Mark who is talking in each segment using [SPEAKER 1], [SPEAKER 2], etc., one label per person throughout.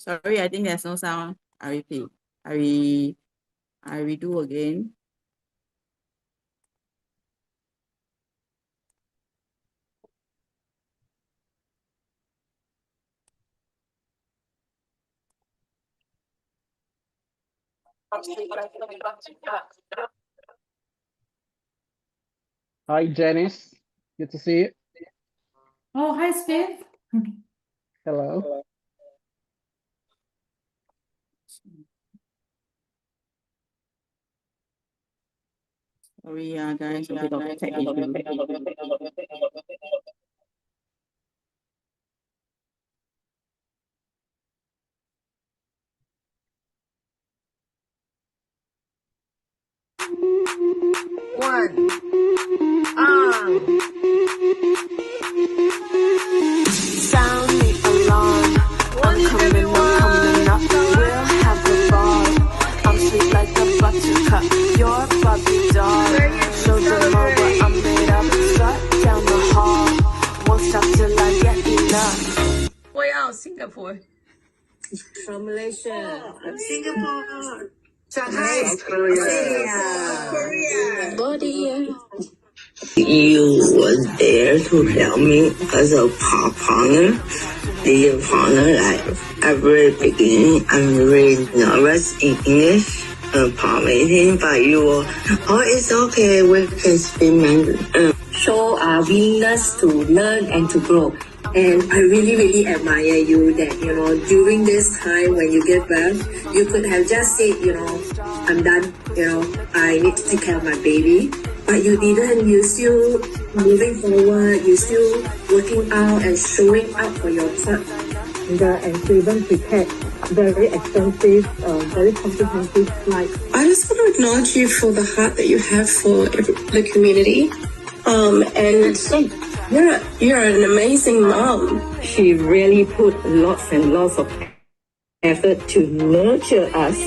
[SPEAKER 1] Sorry, I think there's no sound. I repeat. I redo again.
[SPEAKER 2] Hi, Janice. Good to see you.
[SPEAKER 3] Oh, hi, Steve.
[SPEAKER 2] Hello.
[SPEAKER 1] Sorry, guys, a bit of tech issue.
[SPEAKER 4] One. Sound the alarm. I'm coming up. We'll have a ball. I'm sweet like a buttercup. You're Bobby doll. Show them all what I'm made of. Strut down the hall. Won't stop till I get enough.
[SPEAKER 5] 我要 Singapore.
[SPEAKER 4] From Malaysia.
[SPEAKER 5] From Singapore.
[SPEAKER 4] Shanghai.
[SPEAKER 5] Korea.
[SPEAKER 4] Body.
[SPEAKER 6] You were there to help me as a partner, the partner at every beginning. I'm really nervous in English, part meeting, but you were, oh, it's okay, we can speak Mandarin.
[SPEAKER 7] Show our willingness to learn and to grow. And I really, really admire you that, during this time when you give birth, you could have just said, I'm done, I need to take care of my baby. But you didn't, you still moving forward, you still working out and showing up for your part. And to even prepare very expensive, very comprehensive flight.
[SPEAKER 8] I just want to acknowledge you for the heart that you have for the community. And you're an amazing mom.
[SPEAKER 7] She really put lots and lots of effort to nurture us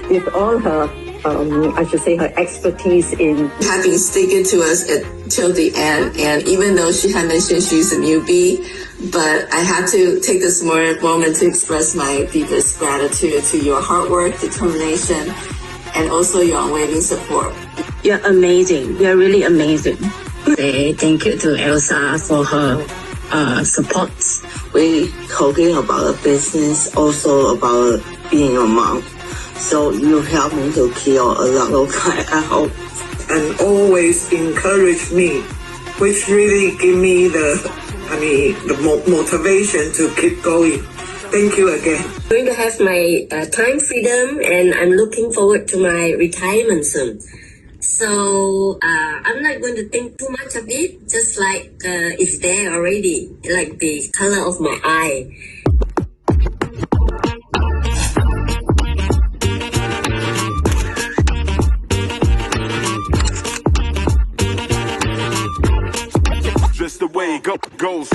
[SPEAKER 7] with all her, her expertise in
[SPEAKER 8] Having sticking to us till the end. And even though she had mentioned she's a newbie, but I had to take this moment to express my deepest gratitude to your hard work, determination, and also your unwavering support.
[SPEAKER 7] You're amazing. You're really amazing.
[SPEAKER 6] Say thank you to Elsa for her support. We talking about business, also about being a mom. So you help me to kill a lot of time at home.
[SPEAKER 9] And always encourage me, which really give me the motivation to keep going. Thank you again.
[SPEAKER 7] I'm going to have my time freedom, and I'm looking forward to my retirement soon. So I'm not going to think too much of it, just like it's there already, like the color of my eye.
[SPEAKER 10] Just the way it goes.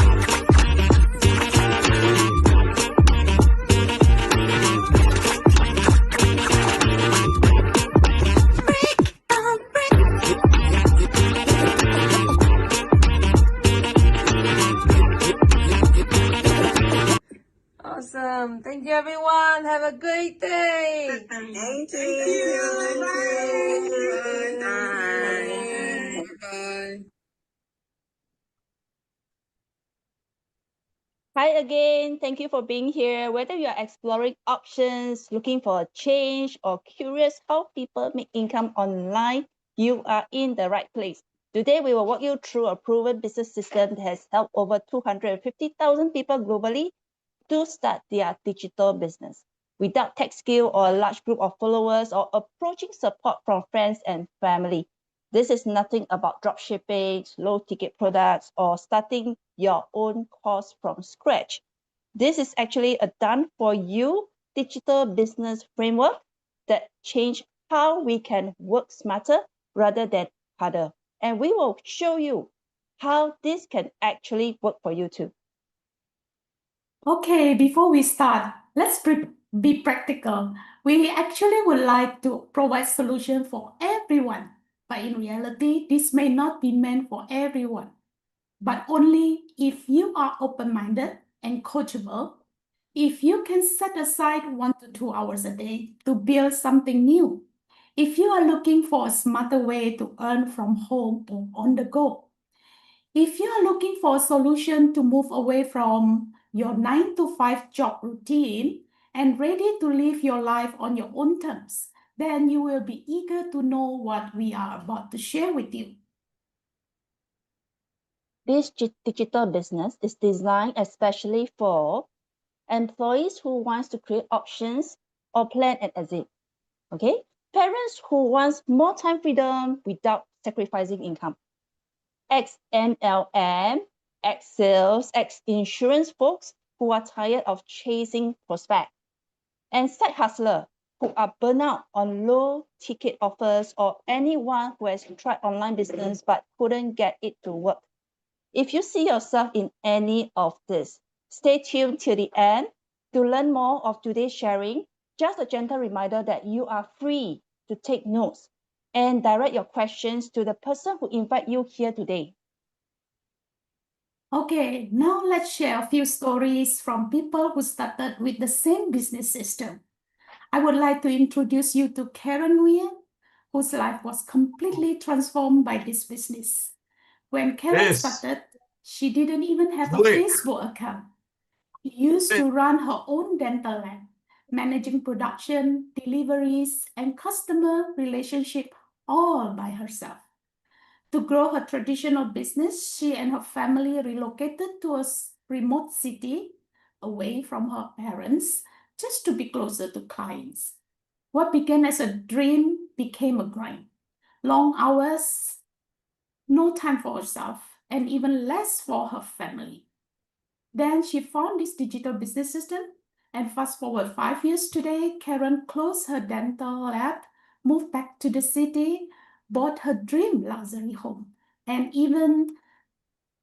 [SPEAKER 5] Awesome. Thank you, everyone. Have a great day.
[SPEAKER 8] Thank
[SPEAKER 5] you.
[SPEAKER 8] Bye.
[SPEAKER 5] Bye.
[SPEAKER 11] Hi again. Thank you for being here. Whether you are exploring options, looking for a change, or curious how people make income online, you are in the right place. Today, we will walk you through a proven business system that has helped over 250,000 people globally to start their digital business without tech skill or a large group of followers or approaching support from friends and family. This is nothing about dropshipping, low ticket products, or starting your own course from scratch. This is actually a done for you digital business framework that change how we can work smarter rather than harder. And we will show you how this can actually work for you too.
[SPEAKER 3] Okay, before we start, let's be practical. We actually would like to provide solution for everyone, but in reality, this may not be meant for everyone, but only if you are open-minded and coachable. If you can set aside 1 to 2 hours a day to build something new, if you are looking for a smarter way to earn from home or on the go, if you are looking for a solution to move away from your 9 to 5 job routine and ready to live your life on your own terms, then you will be eager to know what we are about to share with you.
[SPEAKER 11] This digital business is designed especially for employees who wants to create options or plan an exit. Okay, parents who wants more time freedom without sacrificing income. Ex-MLM, ex-sales, ex-insurance folks who are tired of chasing prospects, and side hustler who are burnt out on low ticket offers, or anyone who has tried online business but couldn't get it to work. If you see yourself in any of this, stay tuned till the end to learn more of today's sharing. Just a gentle reminder that you are free to take notes and direct your questions to the person who invited you here today.
[SPEAKER 3] Okay, now let's share a few stories from people who started with the same business system. I would like to introduce you to Karen Nguyen, whose life was completely transformed by this business. When Karen started, she didn't even have a Facebook account. She used to run her own dental lab, managing production, deliveries, and customer relationship all by herself. To grow her traditional business, she and her family relocated to a remote city away from her parents just to be closer to clients. What began as a dream became a grind. Long hours, no time for herself, and even less for her family. Then she found this digital business system, and fast forward 5 years today, Karen closed her dental lab, moved back to the city, bought her dream luxury home, and even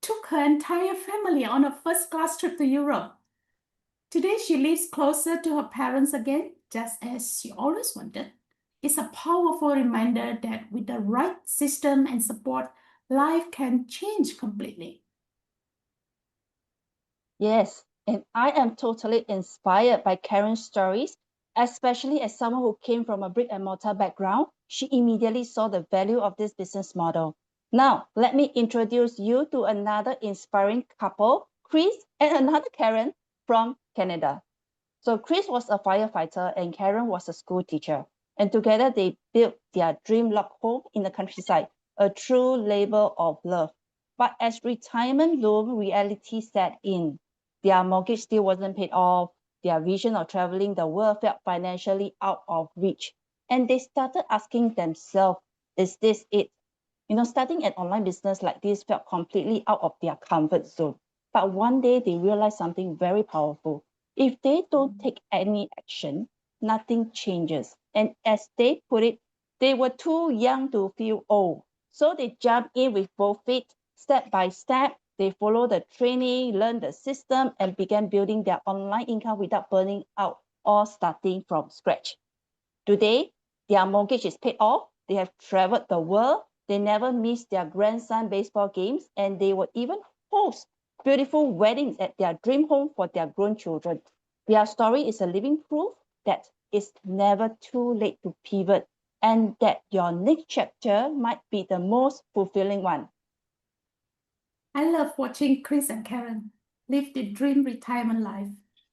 [SPEAKER 3] took her entire family on a first-class trip to Europe. Today, she lives closer to her parents again, just as she always wanted. It's a powerful reminder that with the right system and support, life can change completely.
[SPEAKER 11] Yes, and I am totally inspired by Karen's stories, especially as someone who came from a brick and mortar background. She immediately saw the value of this business model. Now, let me introduce you to another inspiring couple, Chris and another Karen from Canada. So Chris was a firefighter and Karen was a school teacher. And together they built their dream log home in the countryside, a true labor of love. But as retirement loomed, reality set in. Their mortgage still wasn't paid off. Their vision of traveling the world felt financially out of reach. And they started asking themselves, is this it? Starting an online business like this felt completely out of their comfort zone. But one day they realized something very powerful. If they don't take any action, nothing changes. And as they put it, they were too young to feel old. So they jumped in with both feet, step by step. They followed the training, learned the system, and began building their online income without burning out or starting from scratch. Today, their mortgage is paid off. They have traveled the world. They never miss their grandson baseball games, and they will even host beautiful weddings at their dream home for their grown children. Their story is a living proof that it's never too late to pivot, and that your next chapter might be the most fulfilling one.
[SPEAKER 3] I love watching Chris and Karen live the dream retirement life.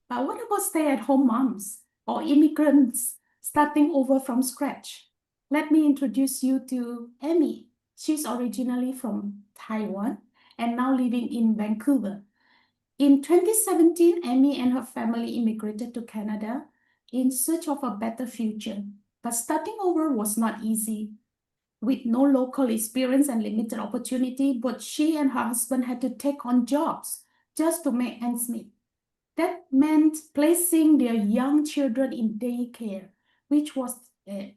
[SPEAKER 3] But what about stay-at-home moms or immigrants starting over from scratch? Let me introduce you to Amy. She's originally from Taiwan and now living in Vancouver. In 2017, Amy and her family immigrated to Canada in search of a better future. But starting over was not easy. With no local experience and limited opportunity, both she and her husband had to take on jobs just to make ends meet. That meant placing their young children in daycare, which was the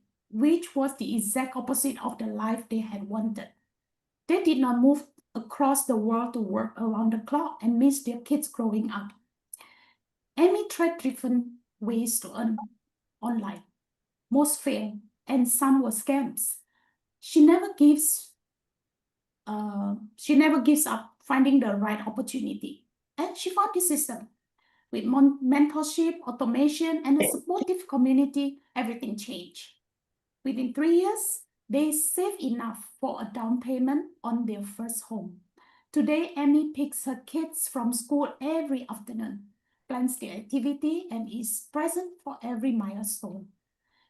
[SPEAKER 3] exact opposite of the life they had wanted. They did not move across the world to work around the clock and miss their kids growing up. Amy tried different ways to earn online. Most failed, and some were scams. She never gives up finding the right opportunity. And she found this system. With mentorship, automation, and a supportive community, everything changed. Within 3 years, they saved enough for a down payment on their first home. Today, Amy picks her kids from school every afternoon, plans the activity, and is present for every milestone.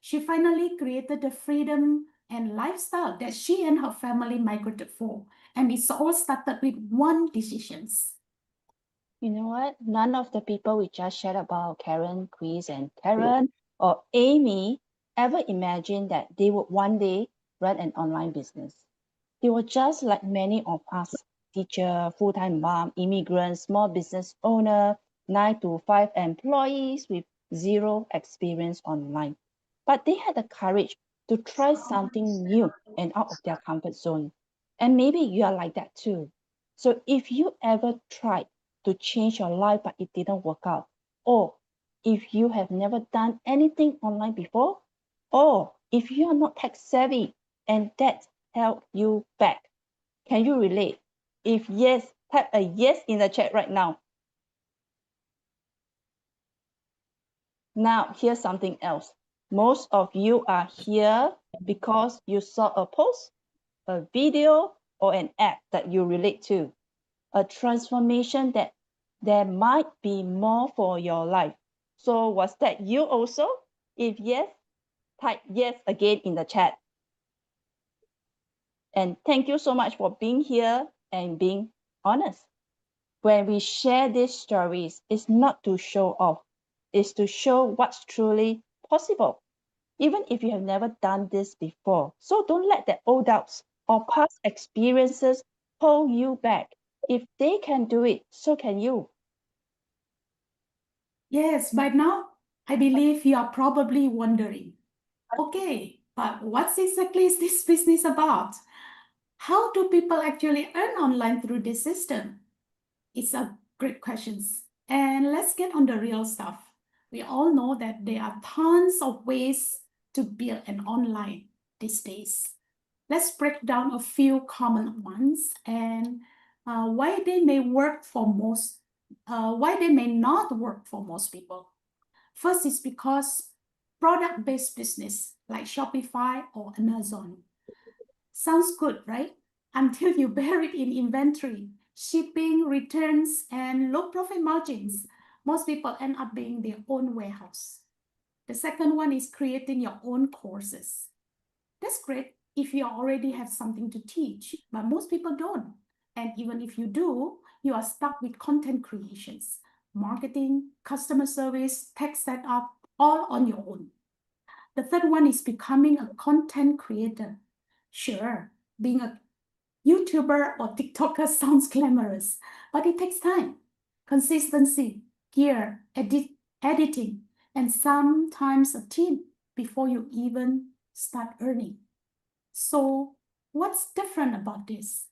[SPEAKER 3] She finally created the freedom and lifestyle that she and her family migrated for, and it's all started with one decision.
[SPEAKER 11] You know what? None of the people we just shared about Karen, Chris, and Karen or Amy ever imagined that they would one day run an online business. They were just like many of us, teacher, full-time mom, immigrant, small business owner, 9 to 5 employees with zero experience online. But they had the courage to try something new and out of their comfort zone. And maybe you are like that too. So if you ever tried to change your life but it didn't work out, or if you have never done anything online before, or if you are not tech savvy and that held you back, can you relate? If yes, type a yes in the chat right now. Now, here's something else. Most of you are here because you saw a post, a video, or an app that you relate to. A transformation that there might be more for your life. So was that you also? If yes, type yes again in the chat. And thank you so much for being here and being honest. When we share these stories, it's not to show off, it's to show what's truly possible, even if you have never done this before. So don't let the old doubts or past experiences hold you back. If they can do it, so can you.
[SPEAKER 3] Yes, by now, I believe you are probably wondering, okay, but what exactly is this business about? How do people actually earn online through this system? It's a great question. And let's get on the real stuff. We all know that there are tons of ways to build an online these days. Let's break down a few common ones and why they may work for most, why they may not work for most people. First is because product-based business like Shopify or Amazon. Sounds good, right? Until you bear it in inventory, shipping, returns, and low profit margins. Most people end up being their own warehouse. The second one is creating your own courses. That's great if you already have something to teach, but most people don't. And even if you do, you are stuck with content creations, marketing, customer service, tech setup, all on your own. The third one is becoming a content creator. Sure, being a YouTuber or TikToker sounds glamorous, but it takes time, consistency, gear, editing, and sometimes a team before you even start earning. So what's different about this?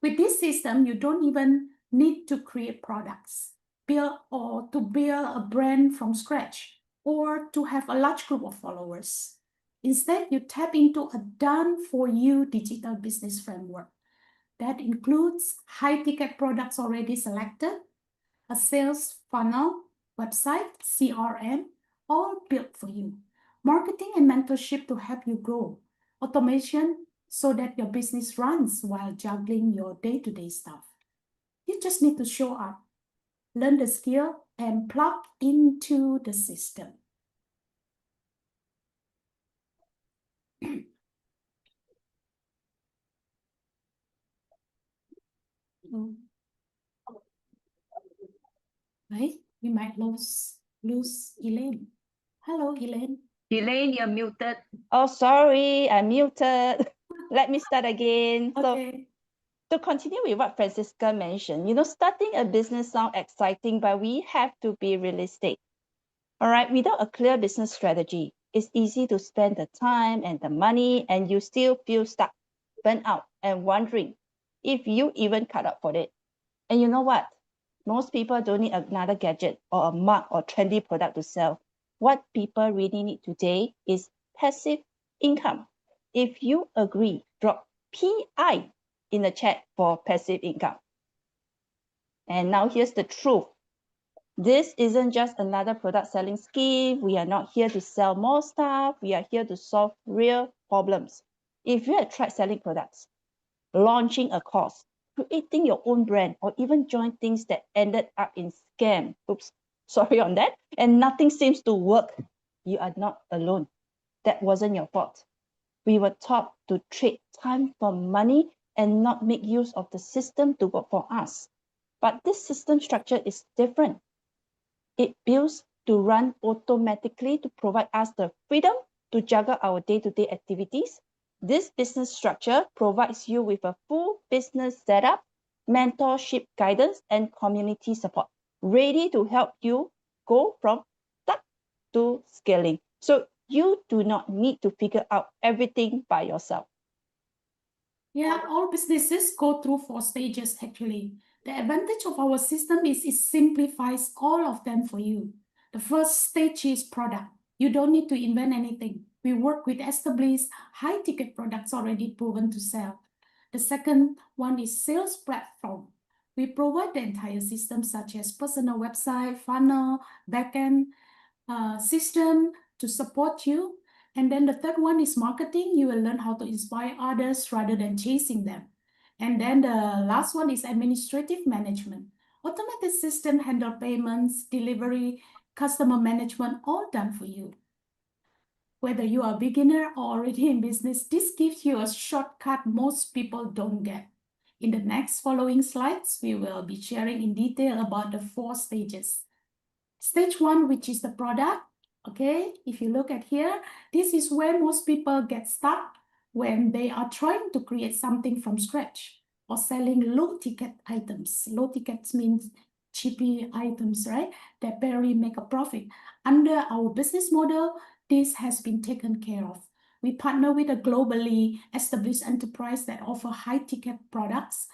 [SPEAKER 3] With this system, you don't even need to create products, build a brand from scratch, or to have a large group of followers. Instead, you tap into a done-for-you digital business framework that includes high-ticket products already selected, a sales funnel, website, CRM, all built for you, marketing and mentorship to help you grow, automation so that your business runs while juggling your day-to-day stuff. You just need to show up, learn the skill, and plug into the system. Right? We might lose Elaine. Hello, Elaine.
[SPEAKER 11] Elaine, you're muted. Oh, sorry, I'm muted. Let me start again.
[SPEAKER 3] Okay.
[SPEAKER 11] So to continue with what Francisca mentioned, starting a business sounds exciting, but we have to be realistic. All right, without a clear business strategy, it's easy to spend the time and the money and you still feel stuck, burnt out, and wondering if you even cut up for it. And you know what? Most people don't need another gadget or a mug or trendy product to sell. What people really need today is passive income. If you agree, drop PI in the chat for passive income. And now here's the truth. This isn't just another product selling scheme. We are not here to sell more stuff. We are here to solve real problems. If you have tried selling products, launching a course, creating your own brand, or even joined things that ended up in scam, oops, sorry on that, and nothing seems to work, you are not alone. That wasn't your fault. We were taught to trade time for money and not make use of the system to work for us. But this system structure is different. It builds to run automatically to provide us the freedom to juggle our day-to-day activities. This business structure provides you with a full business setup, mentorship guidance, and community support, ready to help you go from start to scaling. So you do not need to figure out everything by yourself.
[SPEAKER 3] Yeah, all businesses go through 4 stages actually. The advantage of our system is it simplifies all of them for you. The first stage is product. You don't need to invent anything. We work with established high-ticket products already proven to sell. The second one is sales platform. We provide the entire system such as personal website, funnel, backend system to support you. And then the third one is marketing. You will learn how to inspire others rather than chasing them. And then the last one is administrative management. Automated system handle payments, delivery, customer management, all done for you. Whether you are a beginner or already in business, this gives you a shortcut most people don't get. In the next following slides, we will be sharing in detail about the 4 stages. Stage 1, which is the product. Okay, if you look at here, this is where most people get stuck when they are trying to create something from scratch or selling low ticket items. Low tickets means cheapy items, right? That barely make a profit. Under our business model, this has been taken care of. We partner with a globally established enterprise that offer high ticket products.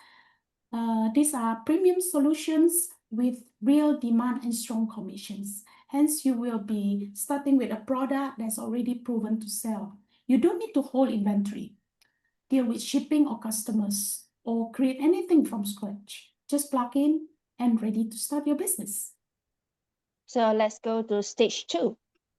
[SPEAKER 3] These are premium solutions with real demand and strong commissions. Hence, you will be starting with a product that's already proven to sell. You don't need to hold inventory, deal with shipping or customers, or create anything from scratch. Just plug in and ready to start your business.
[SPEAKER 11] So let's go to stage 2,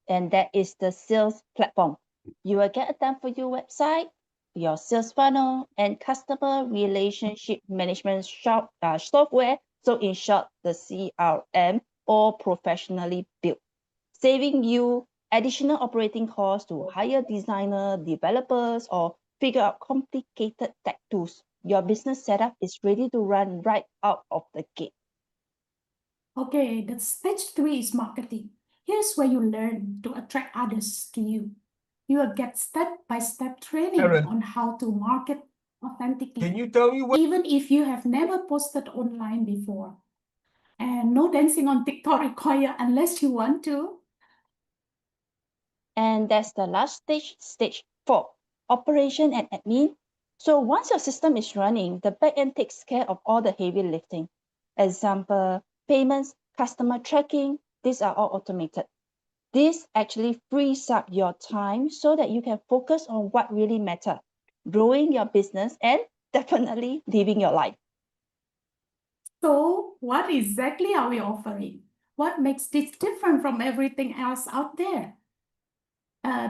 [SPEAKER 11] and that is the sales platform. You will get a done-for-you website, your sales funnel, and customer relationship management software. So in short, the CRM, all professionally built, saving you additional operating costs to hire designer, developers, or figure out complicated tech tools. Your business setup is ready to run right out of the gate.
[SPEAKER 3] Okay, the stage 3 is marketing. Here's where you learn to attract others to you. You will get step-by-step training
[SPEAKER 12] Aaron.
[SPEAKER 3] on how to market authentically.
[SPEAKER 12] Can you tell me what?
[SPEAKER 3] Even if you have never posted online before. And no dancing on TikTok required unless you want to.
[SPEAKER 11] And that's the last stage, stage 4, operation and admin. So once your system is running, the backend takes care of all the heavy lifting. Example, payments, customer tracking, these are all automated. This actually frees up your time so that you can focus on what really matters, growing your business and definitely living your life.
[SPEAKER 3] So what exactly are we offering? What makes this different from everything else out there?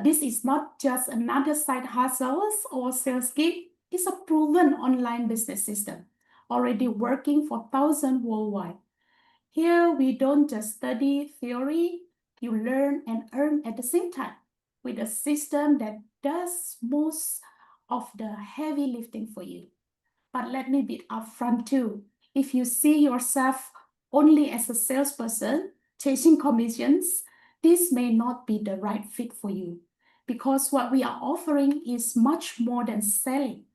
[SPEAKER 3] This is not just another side hustles or sales gig. It's a proven online business system, already working for thousands worldwide. Here, we don't just study theory, you learn and earn at the same time with a system that does most of the heavy lifting for you. But let me be upfront too. If you see yourself only as a salesperson chasing commissions, this may not be the right fit for you because what we are offering is much more than selling.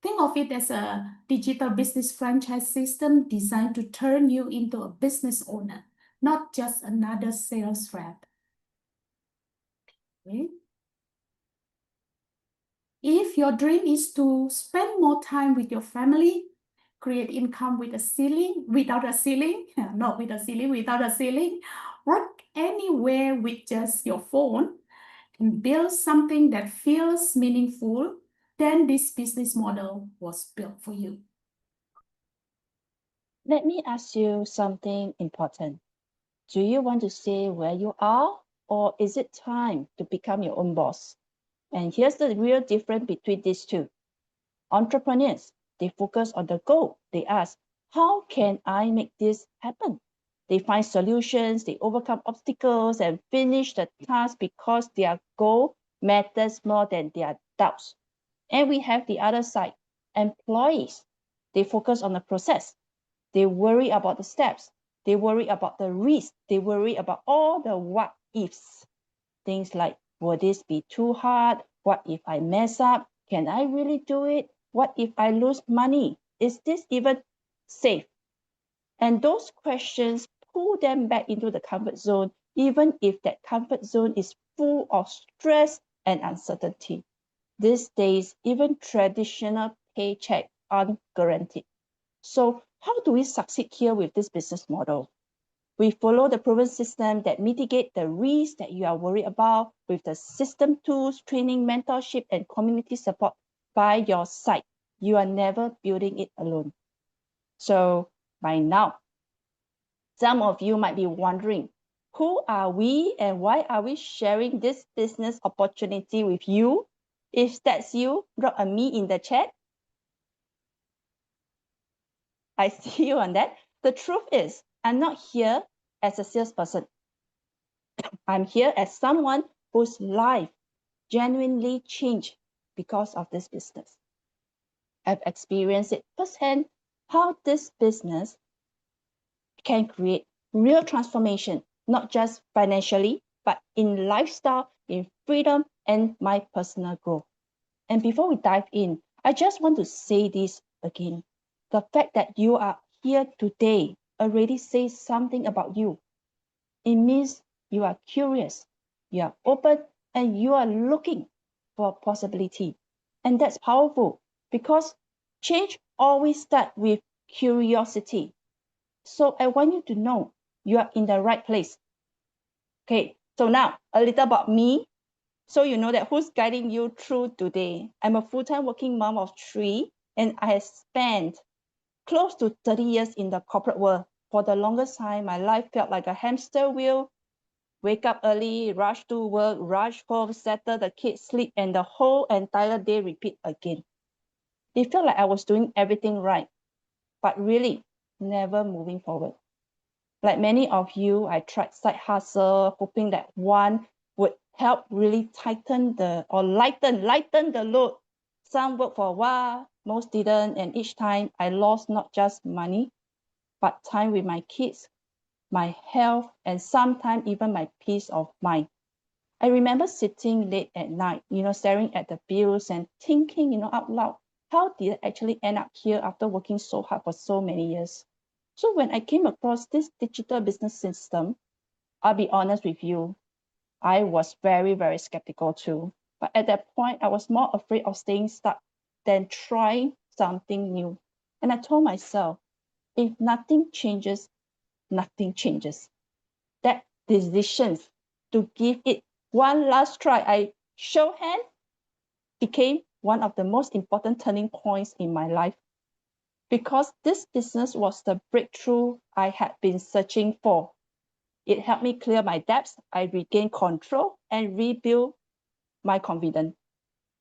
[SPEAKER 3] Think of it as a digital business franchise system designed to turn you into a business owner, not just another sales rep. Okay. If your dream is to spend more time with your family, create income with a ceiling, without a ceiling, not with a ceiling, without a ceiling, work anywhere with just your phone, and build something that feels meaningful, then this business model was built for you.
[SPEAKER 11] Let me ask you something important. Do you want to stay where you are, or is it time to become your own boss? And here's the real difference between these two. Entrepreneurs, they focus on the goal. They ask, how can I make this happen? They find solutions, they overcome obstacles and finish the task because their goal matters more than their doubts. And we have the other side, employees. They focus on the process. They worry about the steps. They worry about the risk. They worry about all the what ifs. Things like, will this be too hard? What if I mess up? Can I really do it? What if I lose money? Is this even safe? And those questions pull them back into the comfort zone, even if that comfort zone is full of stress and uncertainty. These days, even traditional paychecks aren't guaranteed. So how do we succeed here with this business model? We follow the proven system that mitigate the risks that you are worried about with the system tools, training, mentorship, and community support by your side. You are never building it alone. So by now, some of you might be wondering, who are we and why are we sharing this business opportunity with you? If that's you, drop a me in the chat. I see you on that. The truth is, I'm not here as a salesperson. I'm here as someone whose life genuinely changed because of this business. I've experienced it firsthand how this business can create real transformation, not just financially, but in lifestyle, in freedom, and my personal growth. And before we dive in, I just want to say this again. The fact that you are here today already says something about you. It means you are curious, you are open, and you are looking for possibility. And that's powerful because change always starts with curiosity. So I want you to know you are in the right place. Okay, so now a little about me. So you know that who's guiding you through today. I'm a full-time working mom of 3, and I have spent close to 30 years in the corporate world. For the longest time, my life felt like a hamster wheel. Wake up early, rush to work, rush home, settle the kids, sleep, and the whole entire day repeat again. It felt like I was doing everything right, but really never moving forward. Like many of you, I tried side hustle, hoping that one would help really lighten the load. Some worked for a while, most didn't, and each time I lost not just money, but time with my kids, my health, and sometimes even my peace of mind. I remember sitting late at night, staring at the bills and thinking, out loud, how did I actually end up here after working so hard for so many years? So when I came across this digital business system, I'll be honest with you, I was very, very skeptical too. But at that point, I was more afraid of staying stuck than trying something new. And I told myself, if nothing changes, nothing changes. That decision to give it one last try, I show hand, became one of the most important turning points in my life. Because this business was the breakthrough I had been searching for. It helped me clear my debts, I regained control, and rebuild my confidence.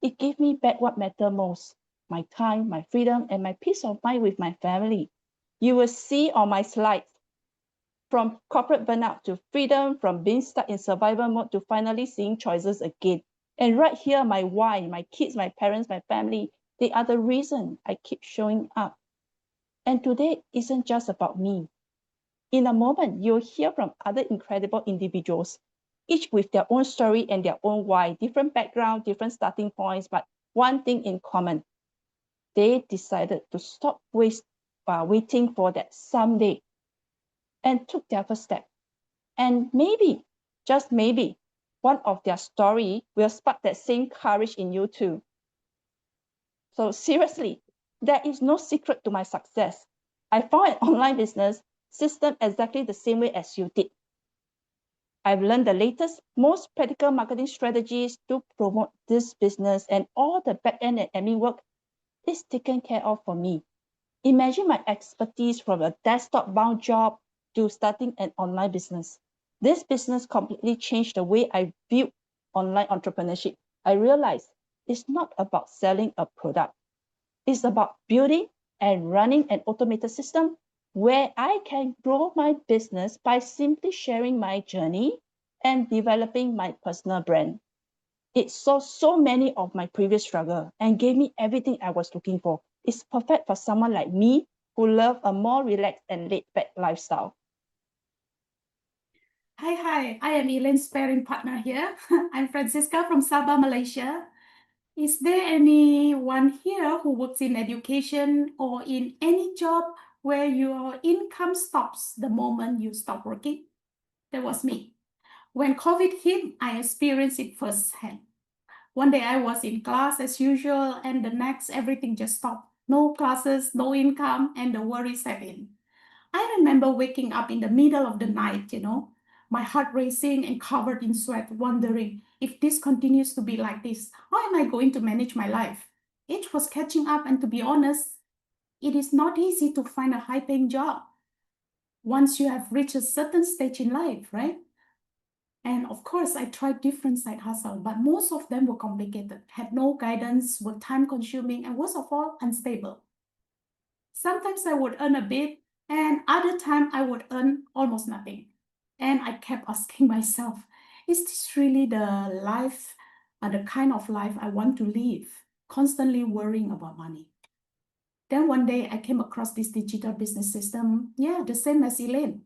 [SPEAKER 11] It gave me back what mattered most, my time, my freedom, and my peace of mind with my family. You will see on my slides, from corporate burnout to freedom, from being stuck in survival mode to finally seeing choices again. And right here, my why, my kids, my parents, my family, they are the reason I keep showing up. And today isn't just about me. In a moment, you'll hear from other incredible individuals, each with their own story and their own why, different background, different starting points, but one thing in common. They decided to stop waiting for that someday and took their first step. And maybe, just maybe, one of their story will spark that same courage in you too. So seriously, there is no secret to my success. I found an online business system exactly the same way as you did. I've learned the latest, most practical marketing strategies to promote this business, and all the back-end and admin work is taken care of for me. Imagine my expertise from a desktop-bound job to starting an online business. This business completely changed the way I viewed online entrepreneurship. I realized it's not about selling a product. It's about building and running an automated system where I can grow my business by simply sharing my journey and developing my personal brand. It solved so many of my previous struggles and gave me everything I was looking for. It's perfect for someone like me who love a more relaxed and laid-back lifestyle.
[SPEAKER 3] Hi, I am Elaine's sparring partner here. I'm Francisca from Sabah, Malaysia. Is there anyone here who works in education or in any job where your income stops the moment you stop working? That was me. When COVID hit, I experienced it firsthand. One day I was in class as usual, and the next everything just stopped. No classes, no income, and the worry set in. I remember waking up in the middle of the night, my heart racing and covered in sweat, wondering if this continues to be like this, how am I going to manage my life? Age was catching up, and to be honest, it is not easy to find a high-paying job once you have reached a certain stage in life, right? And of course, I tried different side hustles, but most of them were complicated, had no guidance, were time-consuming, and worst of all, unstable. Sometimes I would earn a bit, and other time I would earn almost nothing. And I kept asking myself, is this really the life, the kind of life I want to live, constantly worrying about money? Then one day I came across this digital business system, the same as Elaine.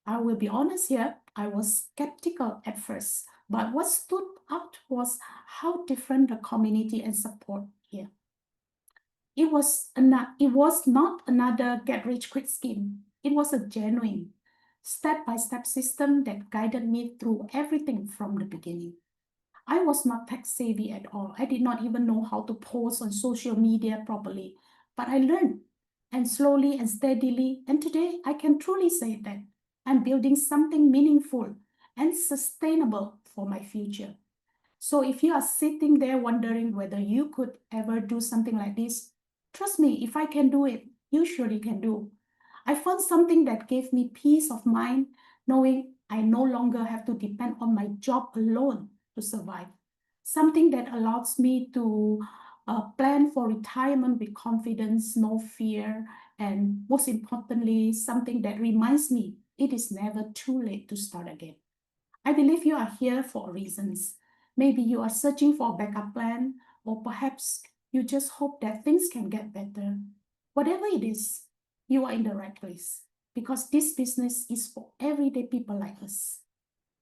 [SPEAKER 3] I will be honest here, I was skeptical at first, but what stood out was how different the community and support here. It was not another get-rich-quick scheme. It was a genuine, step-by-step system that guided me through everything from the beginning. I was not tech-savvy at all. I did not even know how to post on social media properly, but I learned, and slowly and steadily, and today I can truly say that I'm building something meaningful and sustainable for my future. So if you are sitting there wondering whether you could ever do something like this, trust me, if I can do it, you surely can do. I found something that gave me peace of mind, knowing I no longer have to depend on my job alone to survive. Something that allows me to plan for retirement with confidence, no fear, and most importantly, something that reminds me it is never too late to start again. I believe you are here for reasons. Maybe you are searching for a backup plan, or perhaps you just hope that things can get better. Whatever it is, you are in the right place, because this business is for everyday people like us.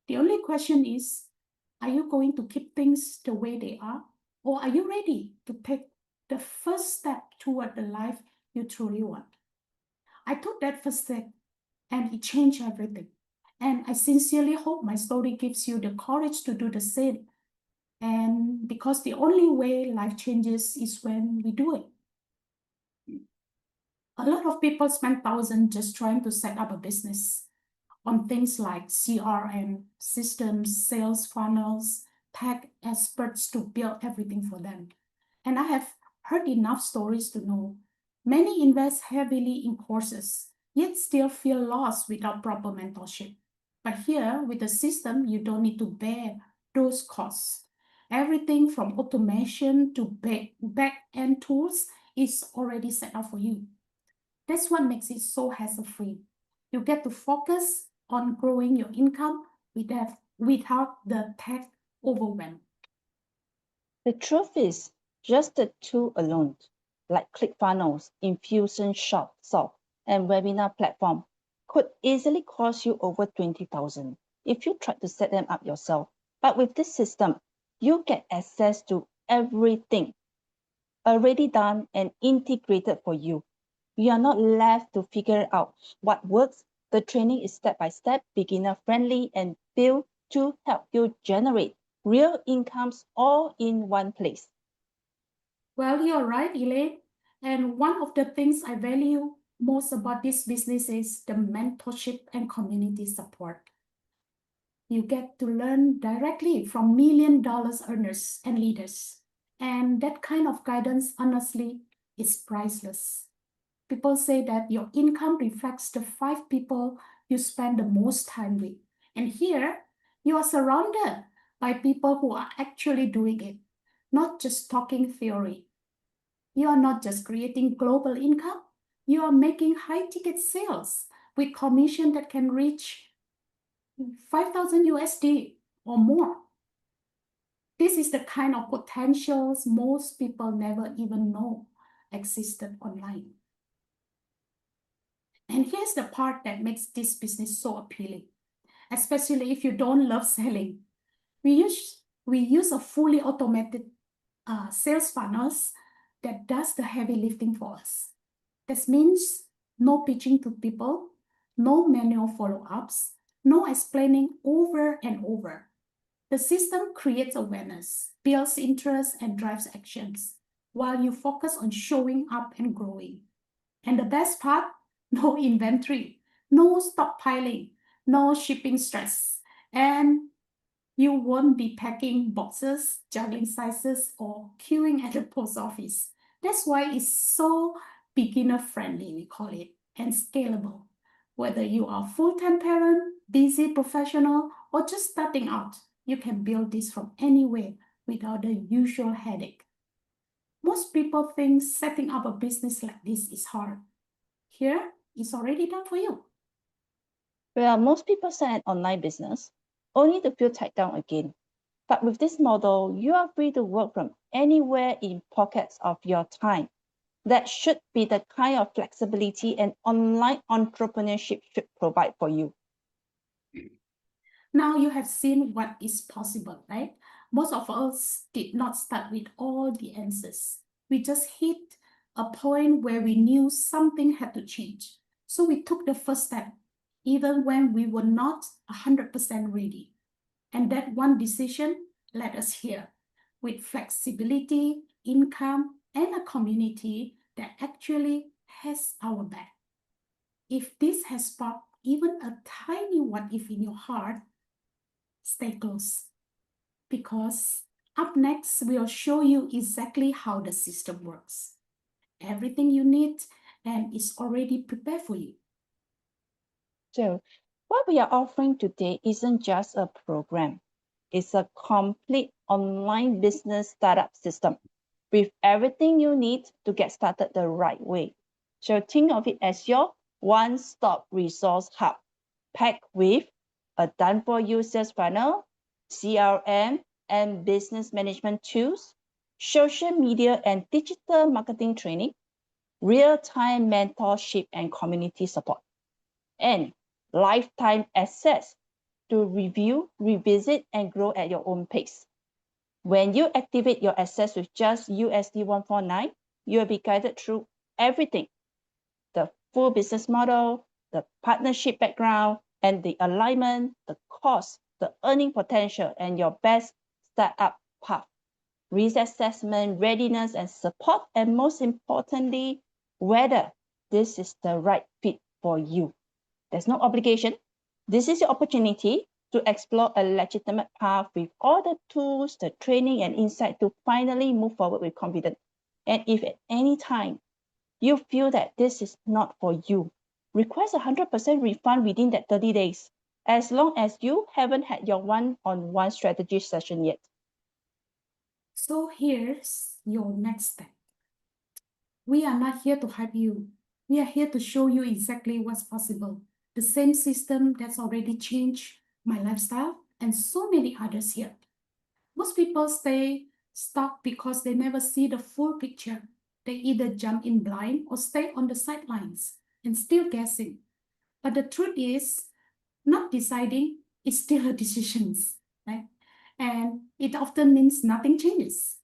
[SPEAKER 3] The only question is, are you going to keep things the way they are, or are you ready to take the first step toward the life you truly want? I took that first step, and it changed everything. And I sincerely hope my story gives you the courage to do the same. And because the only way life changes is when we do it. A lot of people spend thousands just trying to set up a business on things like CRM, systems, sales funnels, tech experts to build everything for them. And I have heard enough stories to know many invest heavily in courses, yet still feel lost without proper mentorship. But here, with the system, you don't need to bear those costs. Everything from automation to back-end tools is already set up for you. That's what makes it so hassle-free. You get to focus on growing your income without the tech overwhelm.
[SPEAKER 11] The truth is, just the two alone, like ClickFunnels, Infusionsoft, and webinar platform, could easily cost you over 20,000 if you try to set them up yourself. But with this system, you get access to everything already done and integrated for you. You are not left to figure out what works. The training is step-by-step, beginner-friendly, and built to help you generate real incomes all in one place.
[SPEAKER 3] Well, you're right, Elaine. And one of the things I value most about this business is the mentorship and community support. You get to learn directly from $1 million earners and leaders. And that kind of guidance, honestly, is priceless. People say that your income reflects the 5 people you spend the most time with. And here, you are surrounded by people who are actually doing it, not just talking theory. You are not just creating global income, you are making high-ticket sales with commission that can reach 5,000 USD or more. This is the kind of potentials most people never even know existed online. And here's the part that makes this business so appealing, especially if you don't love selling. We use a fully automated sales funnels that does the heavy lifting for us. This means no pitching to people, no manual follow-ups, no explaining over and over. The system creates awareness, builds interest, and drives actions, while you focus on showing up and growing. And the best part, no inventory, no stockpiling, no shipping stress, and you won't be packing boxes, juggling sizes, or queuing at the post office. That's why it's so beginner-friendly, we call it, and scalable. Whether you are a full-time parent, busy professional, or just starting out, you can build this from anywhere without the usual headache. Most people think setting up a business like this is hard. Here, it's already done for you.
[SPEAKER 11] Well, most people start an online business only to feel tied down again. But with this model, you are free to work from anywhere in pockets of your time. That should be the kind of flexibility and online entrepreneurship should provide for you.
[SPEAKER 3] Now you have seen what is possible, right? Most of us did not start with all the answers. We just hit a point where we knew something had to change. So we took the first step, even when we were not 100% ready. And that one decision led us here, with flexibility, income, and a community that actually has our back. If this has sparked even a tiny what if in your heart, stay close, because up next, we'll show you exactly how the system works. Everything you need and is already prepared for you.
[SPEAKER 11] So what we are offering today isn't just a program. It's a complete online business startup system with everything you need to get started the right way. So think of it as your one-stop resource hub, packed with a done-for-you sales funnel, CRM and business management tools, social media and digital marketing training, real-time mentorship and community support, and lifetime access to review, revisit, and grow at your own pace. When you activate your access with just USD 149, you will be guided through everything: the full business model, the partnership background, and the alignment, the cost, the earning potential, and your best startup path, risk assessment, readiness, and support, and most importantly, whether this is the right fit for you. There's no obligation. This is your opportunity to explore a legitimate path with all the tools, the training, and insight to finally move forward with confidence. And if at any time you feel that this is not for you, request a 100% refund within that 30 days, as long as you haven't had your one-on-one strategy session yet.
[SPEAKER 3] So here's your next step. We are not here to hype you. We are here to show you exactly what's possible. The same system that's already changed my lifestyle and so many others here. Most people stay stuck because they never see the full picture. They either jump in blind or stay on the sidelines and still guessing. But the truth is, not deciding is still a decision, right? And it often means nothing changes.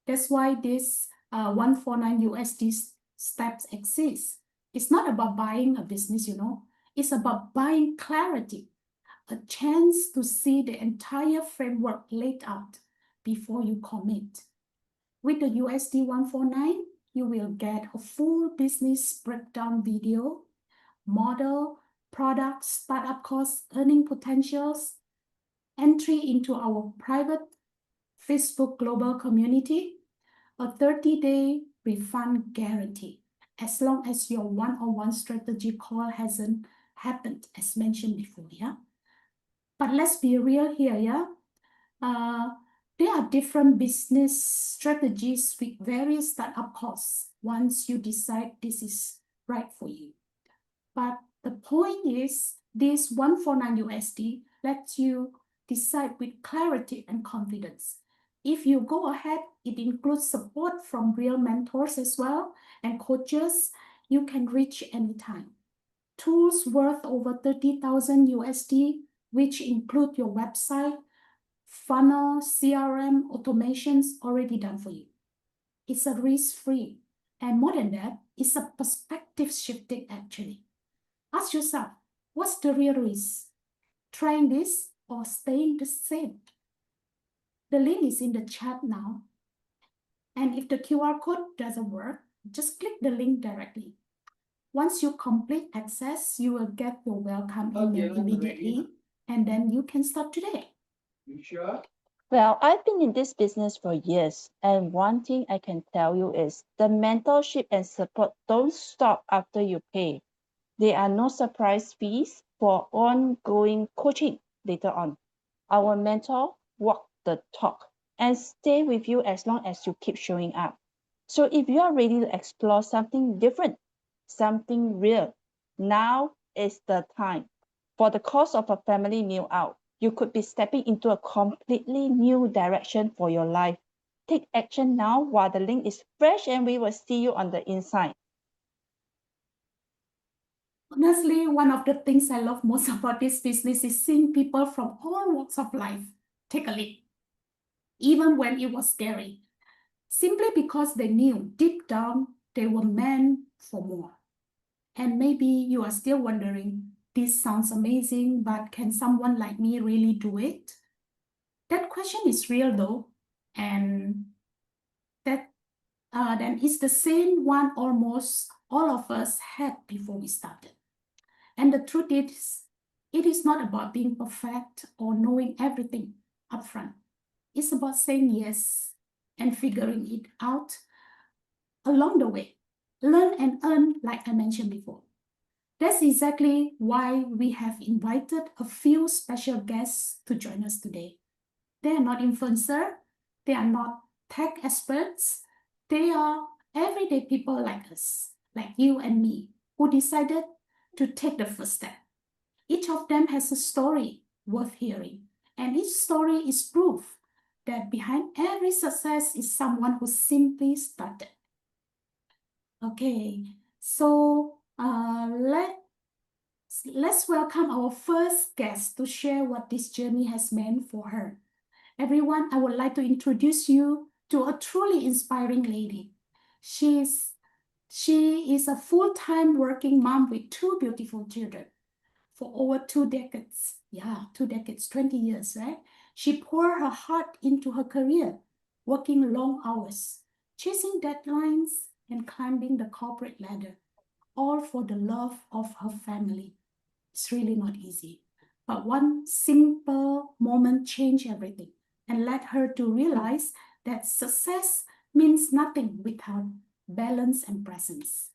[SPEAKER 3] That's why this 149 USD steps exist. It's not about buying a business, It's about buying clarity, a chance to see the entire framework laid out before you commit. With the USD 149, you will get a full business breakdown video, model, product, startup costs, earning potentials, entry into our private Facebook global community, a 30-day refund guarantee, as long as your one-on-one strategy call hasn't happened, as mentioned before, yeah? But let's be real here, yeah? There are different business strategies with various startup costs once you decide this is right for you. But the point is, this 149 USD lets you decide with clarity and confidence. If you go ahead, it includes support from real mentors as well and coaches you can reach anytime. Tools worth over 30,000 USD, which include your website, funnel, CRM, automations already done for you. It's a risk-free. And more than that, it's a perspective shifting actually. Ask yourself, what's the real risk? Trying this or staying the same? The link is in the chat now. And if the QR code doesn't work, just click the link directly. Once you complete access, you will get your welcome email immediately, and then you can start today.
[SPEAKER 2] You sure?
[SPEAKER 11] Well, I've been in this business for years, and one thing I can tell you is the mentorship and support don't stop after you pay. There are no surprise fees for ongoing coaching later on. Our mentor walk the talk and stay with you as long as you keep showing up. So if you are ready to explore something different, something real, now is the time. For the cost of a family meal out, you could be stepping into a completely new direction for your life. Take action now while the link is fresh, and we will see you on the inside.
[SPEAKER 3] Honestly, one of the things I love most about this business is seeing people from all walks of life take a leap, even when it was scary, simply because they knew deep down they were meant for more. And maybe you are still wondering, this sounds amazing, but can someone like me really do it? That question is real though, and that then it's the same one almost all of us had before we started. And the truth is, it is not about being perfect or knowing everything upfront. It's about saying yes and figuring it out along the way. Learn and earn, like I mentioned before. That's exactly why we have invited a few special guests to join us today. They are not influencers, they are not tech experts, they are everyday people like us, like you and me, who decided to take the first step. Each of them has a story worth hearing, and each story is proof that behind every success is someone who simply started. Okay, so let's welcome our first guest to share what this journey has meant for her. Everyone, I would like to introduce you to a truly inspiring lady. She is a full-time working mom with 2 beautiful children for over 2 decades. Yeah, 2 decades, 20 years, right? She poured her heart into her career, working long hours, chasing deadlines, and climbing the corporate ladder, all for the love of her family. It's really not easy. But one simple moment changed everything and led her to realize that success means nothing without balance and presence.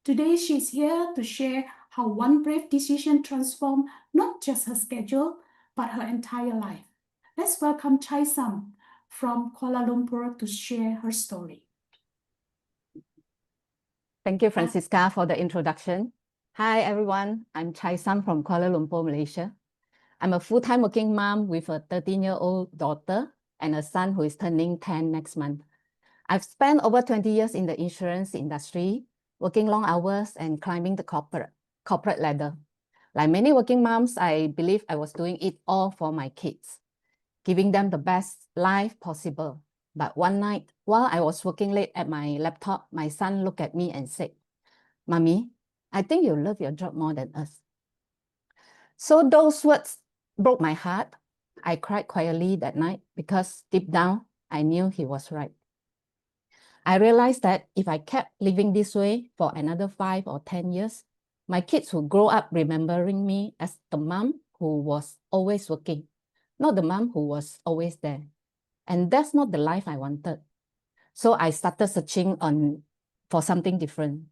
[SPEAKER 3] Today, she's here to share how one brave decision transformed not just her schedule, but her entire life. Let's welcome Chai Sam from Kuala Lumpur to share her story.
[SPEAKER 12] Thank you, Francisca, for the introduction. Hi, everyone. I'm Chai Sam from Kuala Lumpur, Malaysia. I'm a full-time working mom with a 13-year-old daughter and a son who is turning 10 next month. I've spent over 20 years in the insurance industry, working long hours and climbing the corporate ladder. Like many working moms, I believe I was doing it all for my kids, giving them the best life possible. But one night, while I was working late at my laptop, my son looked at me and said, "Mommy, I think you love your job more than us." So those words broke my heart. I cried quietly that night because deep down, I knew he was right. I realized that if I kept living this way for another 5 or 10 years, my kids would grow up remembering me as the mom who was always working, not the mom who was always there. And that's not the life I wanted. So I started searching for something different,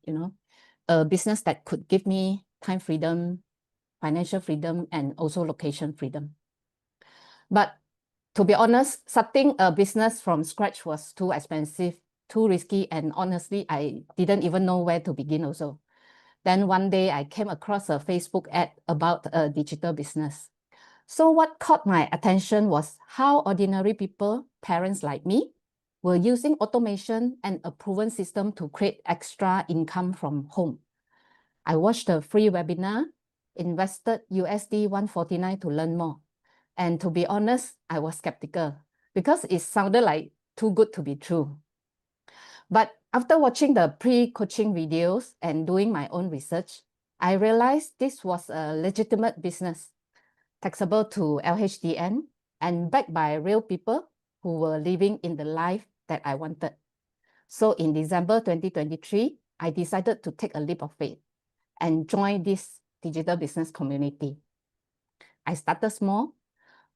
[SPEAKER 12] a business that could give me time freedom, financial freedom, and also location freedom. But to be honest, starting a business from scratch was too expensive, too risky, and honestly, I didn't even know where to begin also. Then one day I came across a Facebook ad about a digital business. So what caught my attention was how ordinary people, parents like me, were using automation and a proven system to create extra income from home. I watched a free webinar, invested USD 149 to learn more. And to be honest, I was skeptical because it sounded like too good to be true. But after watching the pre-coaching videos and doing my own research, I realized this was a legitimate business, taxable to LHDN and backed by real people who were living in the life that I wanted. So in December 2023, I decided to take a leap of faith and join this digital business community. I started small,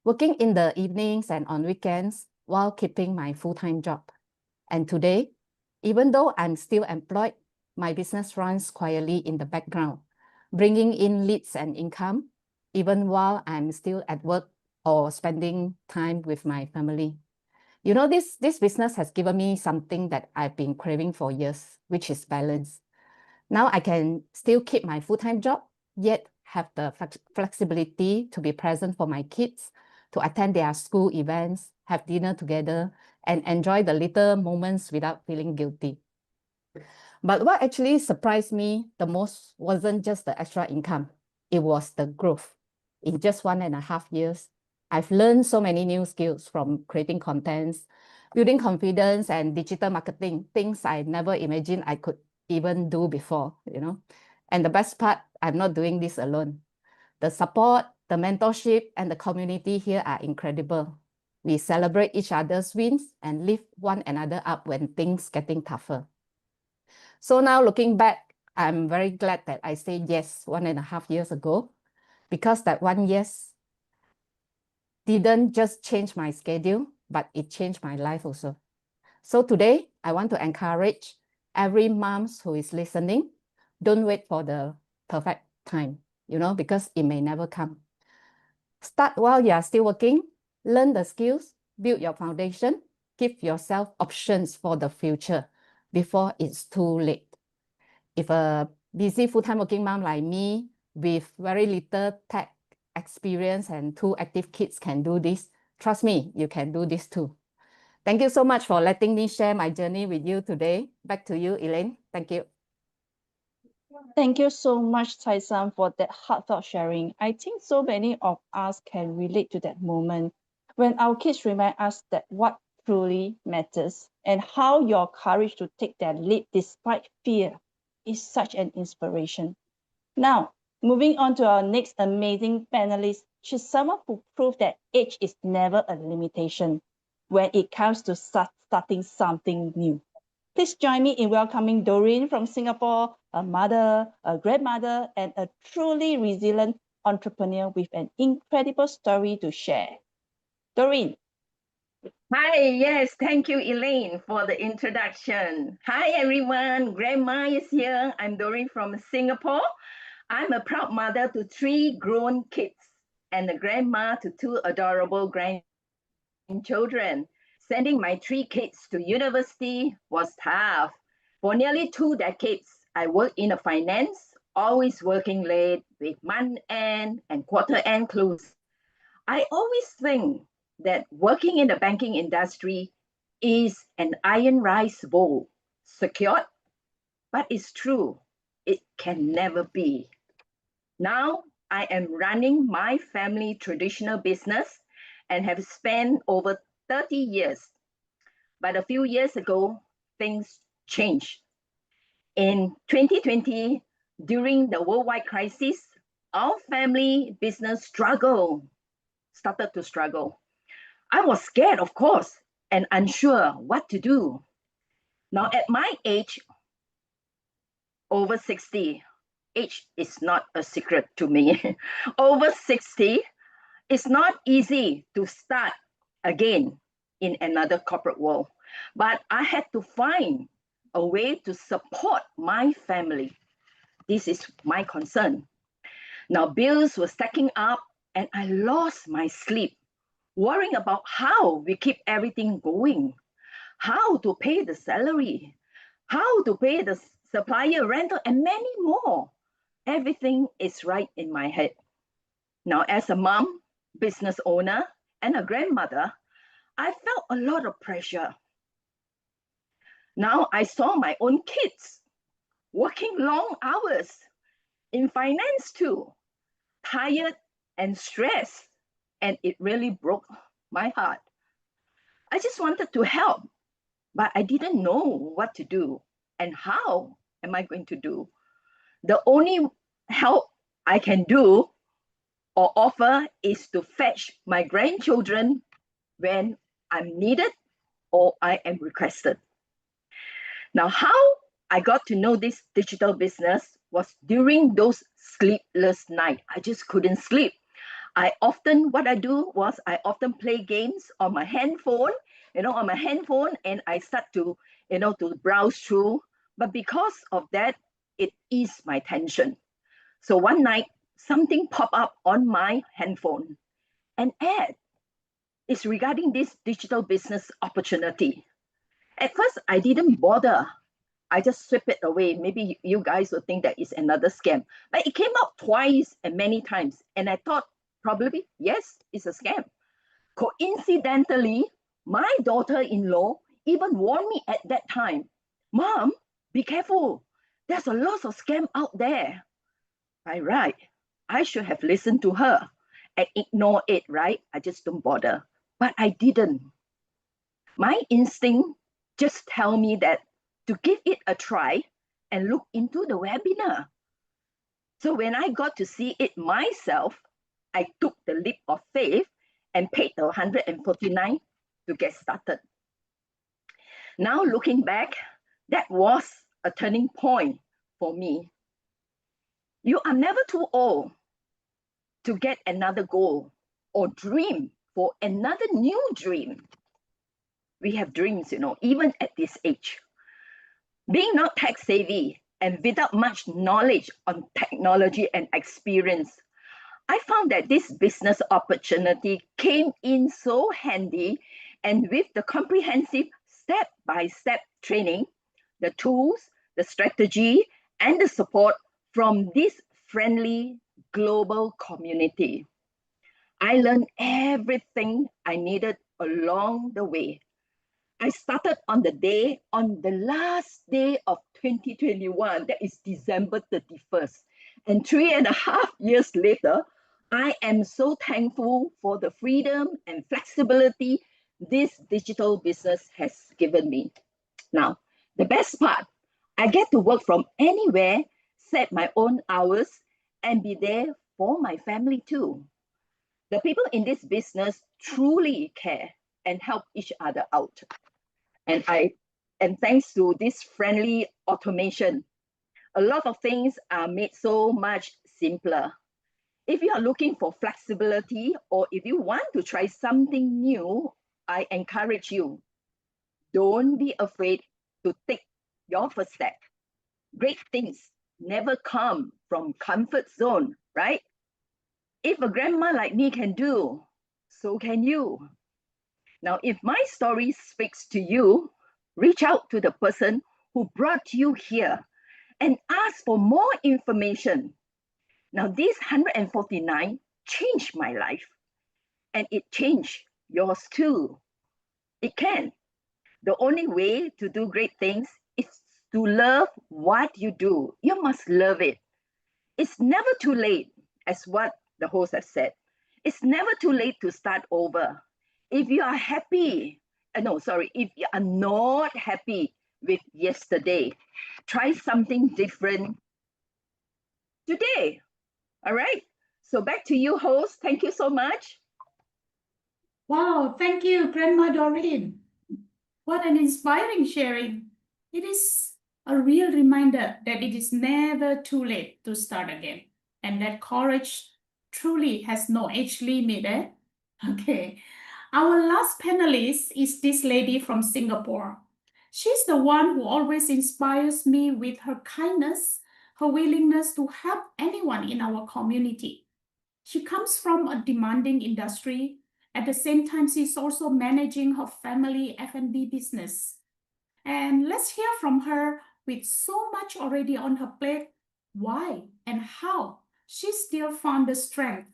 [SPEAKER 12] working in the evenings and on weekends while keeping my full-time job. And today, even though I'm still employed, my business runs quietly in the background, bringing in leads and income, even while I'm still at work or spending time with my family. You know, this business has given me something that I've been craving for years, which is balance. Now I can still keep my full-time job, yet have the flexibility to be present for my kids, to attend their school events, have dinner together, and enjoy the little moments without feeling guilty. But what actually surprised me the most wasn't just the extra income, it was the growth. In just 1.5 years, I've learned so many new skills from creating contents, building confidence, and digital marketing, things I never imagined I could even do before, you know. And the best part, I'm not doing this alone. The support, the mentorship, and the community here are incredible. We celebrate each other's wins and lift one another up when things getting tougher. So now looking back, I'm very glad that I said yes 1.5 years ago, because that one yes didn't just change my schedule, but it changed my life also. So today, I want to encourage every mom who is listening, don't wait for the perfect time, you know, because it may never come. Start while you are still working, learn the skills, build your foundation, give yourself options for the future before it's too late. If a busy full-time working mom like me with very little tech experience and 2 active kids can do this, trust me, you can do this too. Thank you so much for letting me share my journey with you today. Back to you, Elaine. Thank you.
[SPEAKER 11] Thank you so much, Tai-san, for that heartfelt sharing. I think so many of us can relate to that moment when our kids remind us that what truly matters and how your courage to take that leap despite fear is such an inspiration. Now, moving on to our next amazing panelist, she's someone who proved that age is never a limitation when it comes to starting something new. Please join me in welcoming Doreen from Singapore, a mother, a grandmother, and a truly resilient entrepreneur with an incredible story to share. Doreen.
[SPEAKER 13] Hi, yes, thank you, Elaine, for the introduction. Hi, everyone. Grandma is here. I'm Doreen from Singapore. I'm a proud mother to 3 grown kids and a grandma to 2 adorable grandchildren. Sending my 3 kids to university was tough. For nearly 2 decades, I worked in finance, always working late with month-end and quarter-end close. I always think that working in the banking industry is an iron rice bowl, secured, but it's true, it can never be. Now, I am running my family traditional business and have spent over 30 years. But a few years ago, things changed. In 2020, during the worldwide crisis, our family business started to struggle. I was scared, of course, and unsure what to do. Now, at my age, over 60, age is not a secret to me. Over 60, it's not easy to start again in another corporate world, but I had to find a way to support my family. This is my concern. Now, bills were stacking up and I lost my sleep worrying about how we keep everything going, how to pay the salary, how to pay the supplier rental, and many more. Everything is right in my head. Now, as a mom, business owner, and a grandmother, I felt a lot of pressure. Now I saw my own kids working long hours in finance too, tired and stressed, and it really broke my heart. I just wanted to help, but I didn't know what to do and how am I going to do. The only help I can do or offer is to fetch my grandchildren when I'm needed or I am requested. Now, how I got to know this digital business was during those sleepless nights. I just couldn't sleep. What I do was I often play games on my handphone, and I start to, to browse through. But because of that, it eased my tension. So one night, something popped up on my handphone. An ad is regarding this digital business opportunity. At first, I didn't bother. I just swept it away. Maybe you guys will think that it's another scam. But it came out twice and many times. And I thought, probably, yes, it's a scam. Coincidentally, my daughter-in-law even warned me at that time, Mom, be careful. There's a lot of scam out there. By right, I should have listened to her and ignore it, right? I just don't bother. But I didn't. My instinct just tell me that to give it a try and look into the webinar. So when I got to see it myself, I took the leap of faith and paid the $149 to get started. Now looking back, that was a turning point for me. You are never too old to get another goal or dream for another new dream. We have dreams, even at this age. Being not tech savvy and without much knowledge on technology and experience, I found that this business opportunity came in so handy, and with the comprehensive step-by-step training, the tools, the strategy, and the support from this friendly global community. I learned everything I needed along the way. I started on the last day of 2021, that is December 31st. And 3.5 years later, I am so thankful for the freedom and flexibility this digital business has given me. Now, the best part, I get to work from anywhere, set my own hours, and be there for my family too. The people in this business truly care and help each other out. And thanks to this friendly automation, a lot of things are made so much simpler. If you are looking for flexibility or if you want to try something new, I encourage you, don't be afraid to take your first step. Great things never come from comfort zone, right? If a grandma like me can do, so can you. Now, if my story speaks to you, reach out to the person who brought you here and ask for more information. Now, this 149 changed my life, and it changed yours too. It can. The only way to do great things is to love what you do. You must love it. It's never too late, as what the host has said. It's never too late to start over. If you are happy, if you are not happy with yesterday, try something different today. All right. So back to you, host. Thank you so much.
[SPEAKER 3] Wow, thank you, Grandma Doreen. What an inspiring sharing. It is a real reminder that it is never too late to start again, and that courage truly has no age limit. Okay. Our last panelist is this lady from Singapore. She's the one who always inspires me with her kindness, her willingness to help anyone in our community. She comes from a demanding industry At the same time, she's also managing her family F&B business. And let's hear from her with so much already on her plate, why and how she still found the strength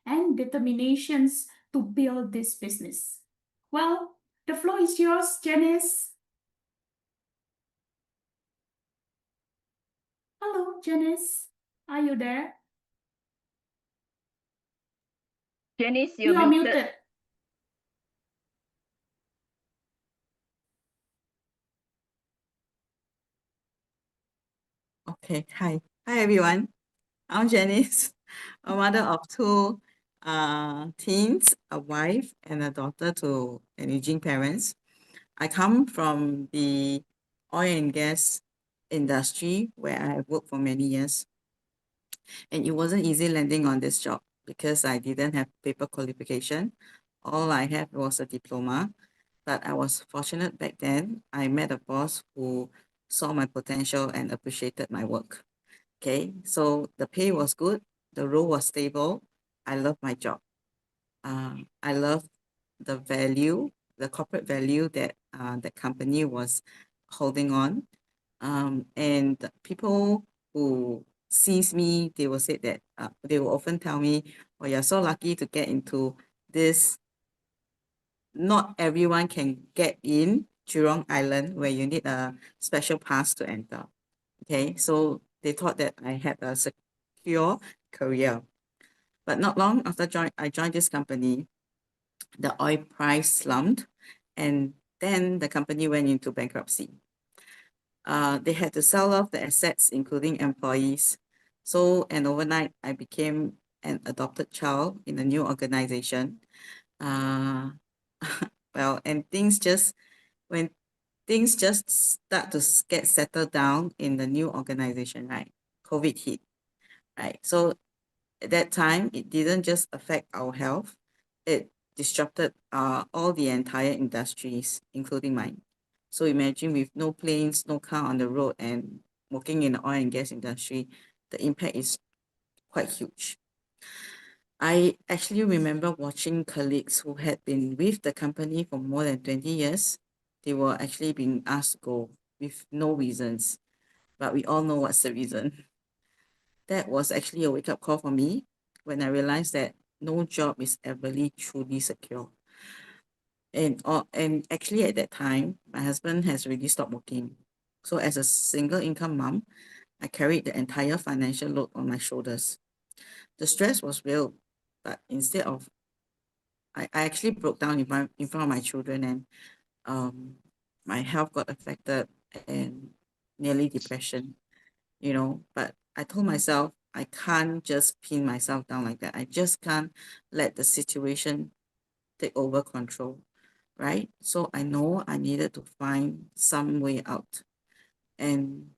[SPEAKER 3] and determinations to build this business. Well, the floor is yours, Janice. Hello, Janice. Are you there?
[SPEAKER 13] Janice,
[SPEAKER 3] You are muted.
[SPEAKER 1] Okay, hi everyone. I'm Janice, a mother of two teens, a wife and a daughter to an aging parents. I come from the oil and gas industry where I worked for many years. And it wasn't easy landing on this job because I didn't have paper qualification. All I had was a diploma. But I was fortunate back then. I met a boss who saw my potential and appreciated my work. Okay, so the pay was good, the role was stable. I love my job. I love the value, the corporate value that the company was holding on. And the people who sees me, they will say that they will often tell me, "Oh, you're so lucky to get into this. Not everyone can get in Jurong Island where you need a special pass to enter." Okay, so they thought that I had a secure career. But not long after I joined this company, the oil price slumped, and then the company went into bankruptcy. They had to sell off the assets, including employees. So, and overnight, I became an adopted child in a new organization. Well, and when things just start to get settled down in the new organization, right? COVID hit, right? So at that time, it didn't just affect our health, it disrupted all the entire industries, including mine. So imagine with no planes, no car on the road, and working in the oil and gas industry, the impact is quite huge. I actually remember watching colleagues who had been with the company for more than 20 years. They were actually being asked to go with no reasons, but we all know what's the reason. That was actually a wake-up call for me when I realized that no job is ever truly secure. And actually at that time, my husband has already stopped working. So as a single income mom, I carried the entire financial load on my shoulders. The stress was real, but instead of, I actually broke down in front of my children, and my health got affected and nearly depression, but I told myself I can't just pin myself down like that. I just can't let the situation take over control, right? So I know I needed to find some way out. And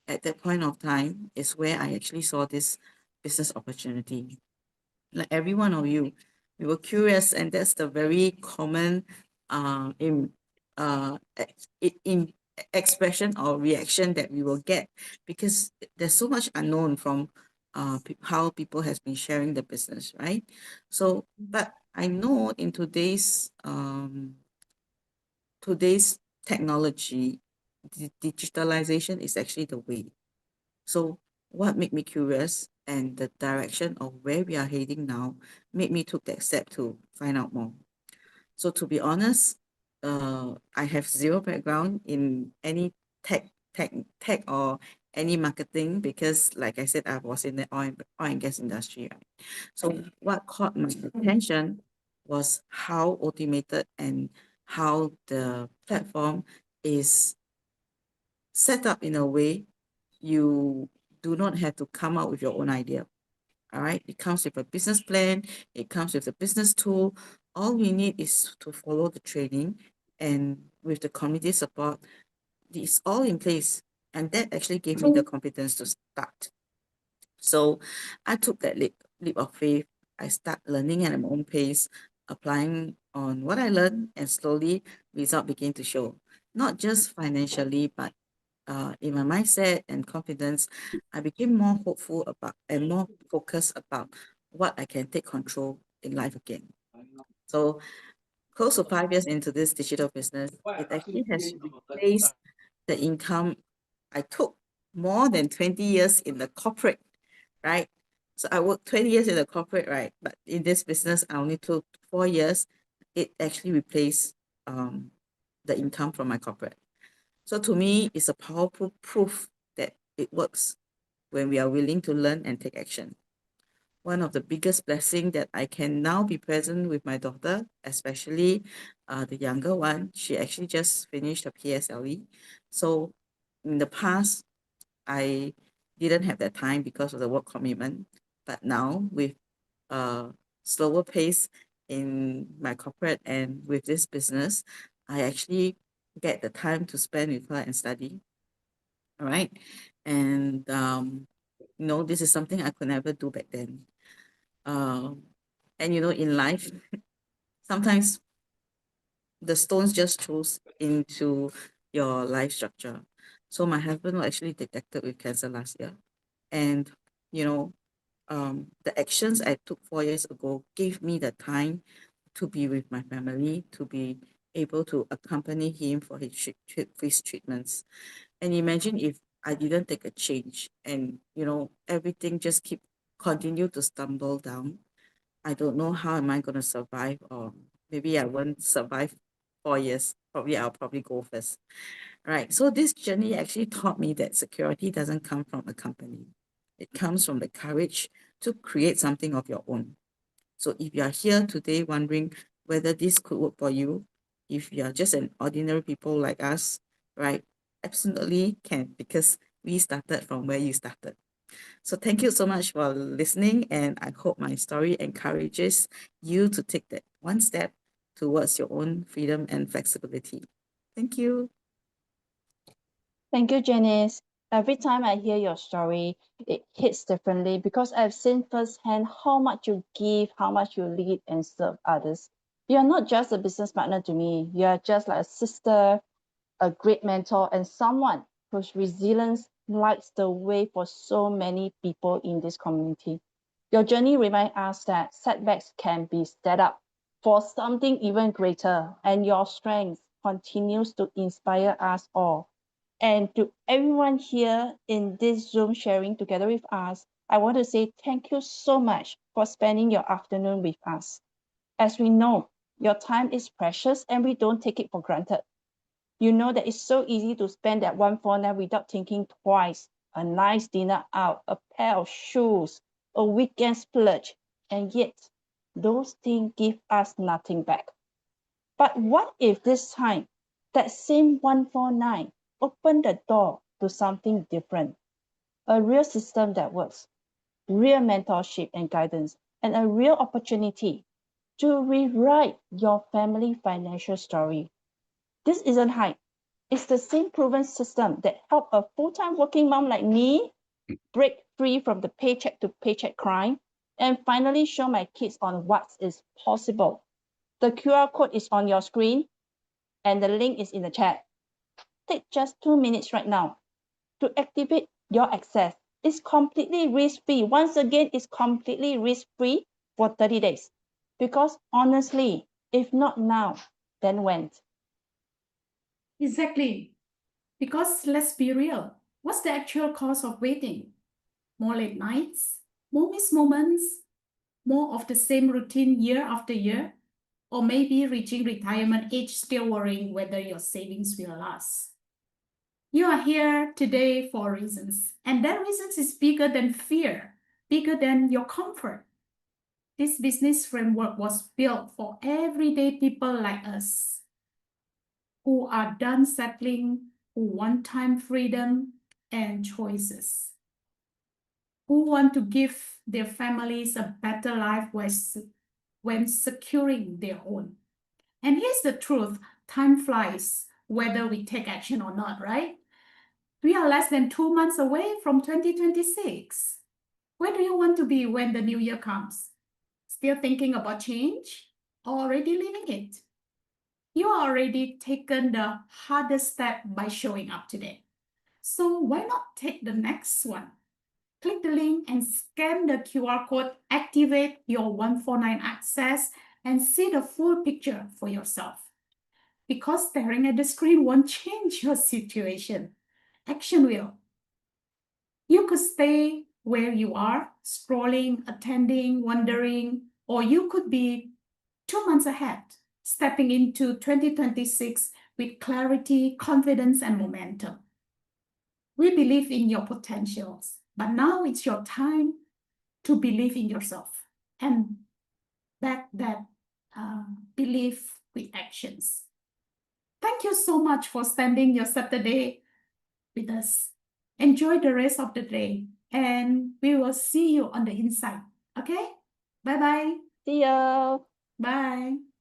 [SPEAKER 1] at that point of time is where I actually saw this business opportunity. Like every one of you, we were curious, and that's the very common in expression or reaction that we will get, because there's so much unknown from how people has been sharing the business, right? So, but I know in today's technology, digitalization is actually the way. So what made me curious and the direction of where we are heading now made me took that step to find out more. So to be honest, I have zero background in any tech or any marketing, because like I said, I was in the oil and gas industry, right? So what caught my attention was how automated and how the platform is set up in a way you do not have to come up with your own idea. All right, it comes with a business plan, it comes with a business tool. All you need is to follow the training, and with the community support, it's all in place. And that actually gave me the confidence to start. So I took that leap of faith. I start learning at my own pace, applying on what I learned, and slowly result began to show, not just financially, but in my mindset and confidence. I became more hopeful about and more focused about what I can take control in life again. So close to 5 years into this digital business, it actually has replaced the income I took more than 20 years in the corporate, right? So I worked 20 years in the corporate, right? But in this business, I only took 4 years. It actually replaced the income from my corporate. So to me, it's a powerful proof that it works when we are willing to learn and take action. One of the biggest blessings that I can now be present with my daughter, especially the younger one. She actually just finished her PSLE. So in the past, I didn't have that time because of the work commitment. But now with slower pace in my corporate and with this business, I actually get the time to spend with her and study. All right. And this is something I could never do back then. And in life, sometimes the stones just chose into your life structure. So my husband was actually detected with cancer last year. And, the actions I took 4 years ago gave me the time to be with my family, to be able to accompany him for his treatments. And imagine if I didn't take a change and, everything just continue to stumble down. I don't know how am I going to survive, or maybe I won't survive 4 years. I'll probably go first. Right. So this journey actually taught me that security doesn't come from a company. It comes from the courage to create something of your own. So if you are here today wondering whether this could work for you, if you are just an ordinary people like us, right, absolutely can, because we started from where you started. So thank you so much for listening, and I hope my story encourages you to take that one step towards your own freedom and flexibility. Thank you.
[SPEAKER 11] Thank you, Janice. Every time I hear your story, it hits differently because I've seen firsthand how much you give, how much you lead and serve others. You're not just a business partner to me. You're just like a sister, a great mentor, and someone whose resilience lights the way for so many people in this community. Your journey reminds us that setbacks can be set up for something even greater, and your strength continues to inspire us all. And to everyone here in this Zoom sharing together with us, I want to say thank you so much for spending your afternoon with us. As we know, your time is precious and we don't take it for granted. You know that it's so easy to spend that 149 without thinking twice. A nice dinner out, a pair of shoes, a weekend splurge, and yet those things give us nothing back. But what if this time that same 149 opened the door to something different? A real system that works, real mentorship and guidance, and a real opportunity to rewrite your family financial story. This isn't hype. It's the same proven system that helped a full-time working mom like me break free from the paycheck to paycheck crime and finally show my kids on what is possible. The QR code is on your screen and the link is in the chat. Take just 2 minutes right now to activate your access. It's completely risk-free. Once again, it's completely risk-free for 30 days. Because honestly, if not now, then when?
[SPEAKER 3] Exactly. Because let's be real, what's the actual cost of waiting? More late nights, more missed moments, more of the same routine year after year, or maybe reaching retirement age still worrying whether your savings will last. You are here today for reasons, and that reasons is bigger than fear, bigger than your comfort. This business framework was built for everyday people like us who are done settling, who want time freedom and choices, who want to give their families a better life when securing their own. And here's the truth, time flies, whether we take action or not, right? We are less than 2 months away from 2026. Where do you want to be when the new year comes? Still thinking about change or already living it? You already taken the hardest step by showing up today. So why not take the next one? Click the link and scan the QR code, activate your 149 access, and see the full picture for yourself. Because staring at the screen won't change your situation. Action will. You could stay where you are, scrolling, attending, wondering, or you could be 2 months ahead, stepping into 2026 with clarity, confidence, and momentum. We believe in your potentials, but now it's your time to believe in yourself and back that belief with actions. Thank you so much for spending your Saturday with us. Enjoy the rest of the day, and we will see you on the inside. Okay? Bye-bye.
[SPEAKER 11] See ya.
[SPEAKER 3] Bye.